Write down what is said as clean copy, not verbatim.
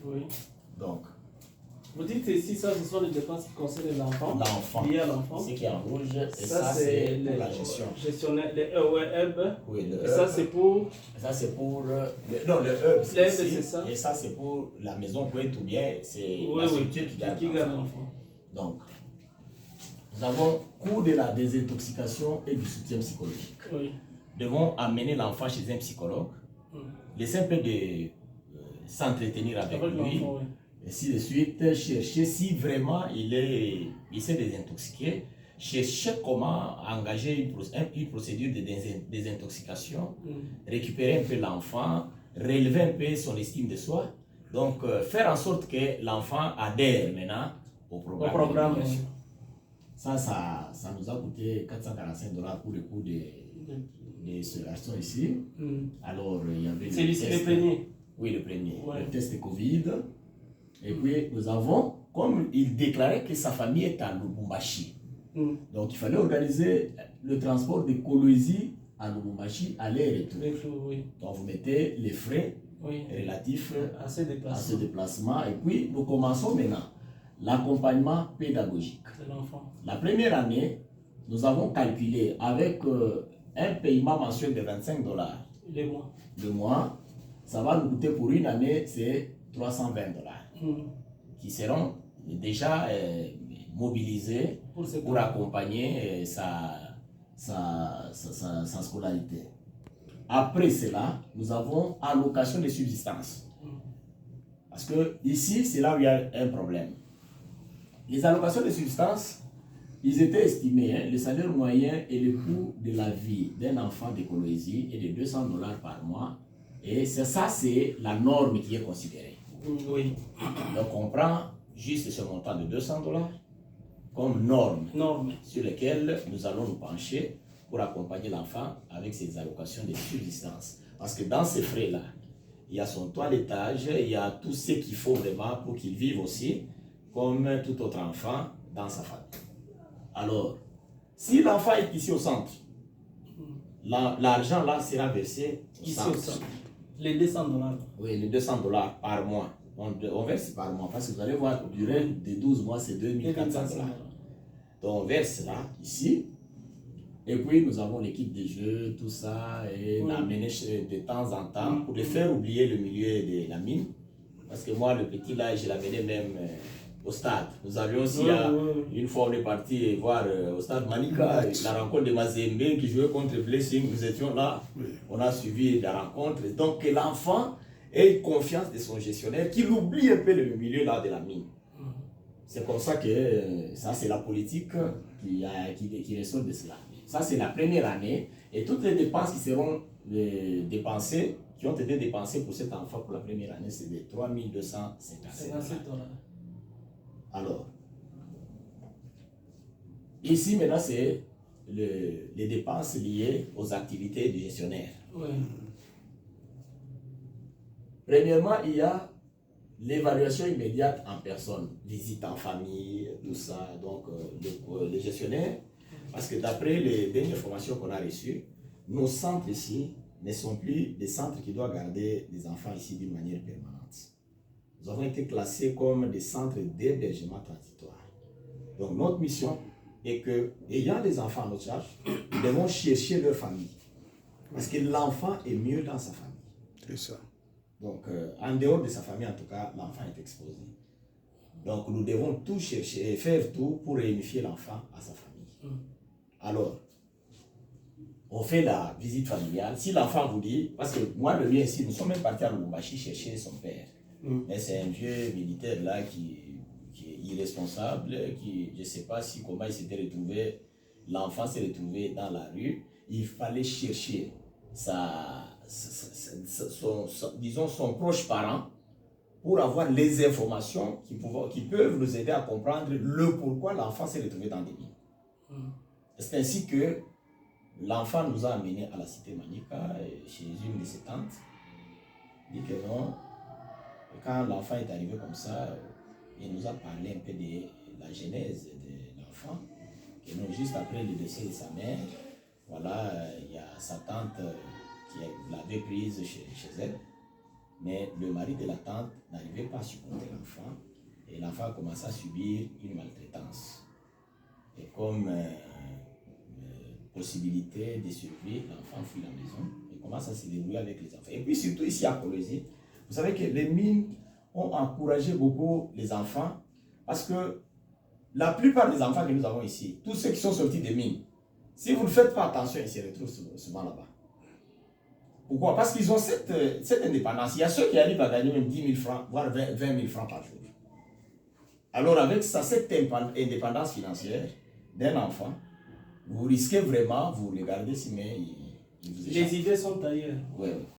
Oui. Donc, vous dites ici, ça, ce sont les dépenses qui concernent l'enfant. L'enfant. Liées à l'enfant. Ce qui est en rouge, et ça c'est pour la gestion. Gestionnaire, les EB. Oui, le et ça, c'est pour. Ça, c'est pour. Non, le E, c'est ça. Et ça, c'est pour la maison pour être ou bien, c'est la structure qui garde l'enfant. Donc, nous avons cours de la désintoxication et du soutien psychologique. Oui. Nous devons amener l'enfant chez un psychologue, laisser un peu de s'entretenir avec lui, oui. Et ainsi de suite, chercher si vraiment il s'est désintoxiqué, chercher comment engager une procédure de désintoxication, récupérer un peu l'enfant, relever un peu son estime de soi, donc faire en sorte que l'enfant adhère maintenant au programme. Ça nous a coûté 445 $ pour le coût de ce garçon ici. Alors, il y avait le premier. Oui, le premier. Ouais. Le test Covid. Et puis, nous avons, comme il déclarait que sa famille est à Lubumbashi. Donc, il fallait organiser le transport de Kolwezi à Lubumbashi, aller et retour. Oui. Donc, vous mettez les frais relatifs à ce déplacement. Et puis, nous commençons maintenant l'accompagnement pédagogique. La première année, nous avons calculé avec un paiement mensuel de 25 $ le mois. Ça va nous coûter pour une année, c'est 320 $ qui seront déjà mobilisés pour accompagner sa scolarité. Après cela, nous avons allocation de subsistance. Parce que ici, c'est là où il y a un problème. Les allocations de subsistance, ils étaient estimés, le salaire moyen et le coût de la vie d'un enfant de Kolwezi est de 200 $ par mois. Et ça, c'est la norme qui est considérée. Oui. Donc, on prend juste ce montant de 200 $ comme norme sur laquelle nous allons nous pencher pour accompagner l'enfant avec ses allocations de subsistance. Parce que dans ces frais-là, il y a son toilettage, il y a tout ce qu'il faut vraiment pour qu'il vive aussi comme tout autre enfant dans sa famille. Alors, si l'enfant est ici au centre, l'argent là sera versé ici au centre. Les 200 $. Oui, les 200 $ par mois. On verse par mois parce que vous allez voir, durée de 12 mois, c'est 2400 $. Donc, on verse là, ici. Et puis, nous avons l'équipe de jeu, tout ça, et l'amener de temps en temps pour le faire oublier le milieu de la mine. Parce que moi, le petit là, je l'amenais même au stade. Nous avions aussi, une fois, on est parti voir au stade Manika, la rencontre de Mazembe qui jouait contre Blessing. Nous étions là, on a suivi la rencontre. Donc, que l'enfant ait confiance de son gestionnaire, qu'il oublie un peu le milieu là de la mine. C'est comme ça que ça, c'est la politique qui ressort de cela. Ça, c'est la première année. Et toutes les dépenses qui seront dépensées, qui ont été dépensées pour cet enfant pour la première année, c'est de 3257 $. Alors, ici, maintenant, c'est les dépenses liées aux activités du gestionnaire. Premièrement, il y a l'évaluation immédiate en personne, visite en famille, tout ça. Donc, le gestionnaire, parce que d'après les dernières formations qu'on a reçues, nos centres ici ne sont plus des centres qui doivent garder les enfants ici d'une manière permanente. Nous avons été classés comme des centres d'hébergement transitoire. Donc, notre mission est que, ayant des enfants à notre charge, nous devons chercher leur famille. Parce que l'enfant est mieux dans sa famille. C'est ça. Donc, en dehors de sa famille, en tout cas, l'enfant est exposé. Donc, nous devons tout chercher et faire tout pour réunifier l'enfant à sa famille. Alors, on fait la visite familiale. Si l'enfant vous dit, parce que moi, le mien ici, nous sommes même partis à Lubumbashi chercher son père. Mais c'est un vieux militaire là qui est irresponsable, qui, je ne sais pas comment il s'était retrouvé, l'enfant s'est retrouvé dans la rue. Il fallait chercher disons son proche parent pour avoir les informations qui peuvent nous aider à comprendre le pourquoi l'enfant s'est retrouvé dans des mines. C'est ainsi que l'enfant nous a amenés à la cité Manika, chez une de ses tantes. Il dit que non, quand l'enfant est arrivé comme ça, il nous a parlé un peu de la genèse de l'enfant. Et non, juste après le décès de sa mère, voilà, il y a sa tante qui l'avait prise chez elle. Mais le mari de la tante n'arrivait pas à supporter l'enfant et l'enfant a commencé à subir une maltraitance. Et comme possibilité de survie, l'enfant fuit la maison et commence à se débrouiller avec les enfants. Et puis surtout ici à Kolwezi, vous savez que les mines ont encouragé beaucoup les enfants parce que la plupart des enfants que nous avons ici, tous ceux qui sont sortis des mines, si vous ne faites pas attention, ils se retrouvent souvent là-bas. Pourquoi? Parce qu'ils ont cette indépendance. Il y a ceux qui arrivent à gagner même 10 000 francs, voire 20 000 francs par jour. Alors avec ça, cette indépendance financière d'un enfant, vous risquez vraiment, vous regardez si mais il vous échappe. Les idées sont ailleurs. Ouais, ouais.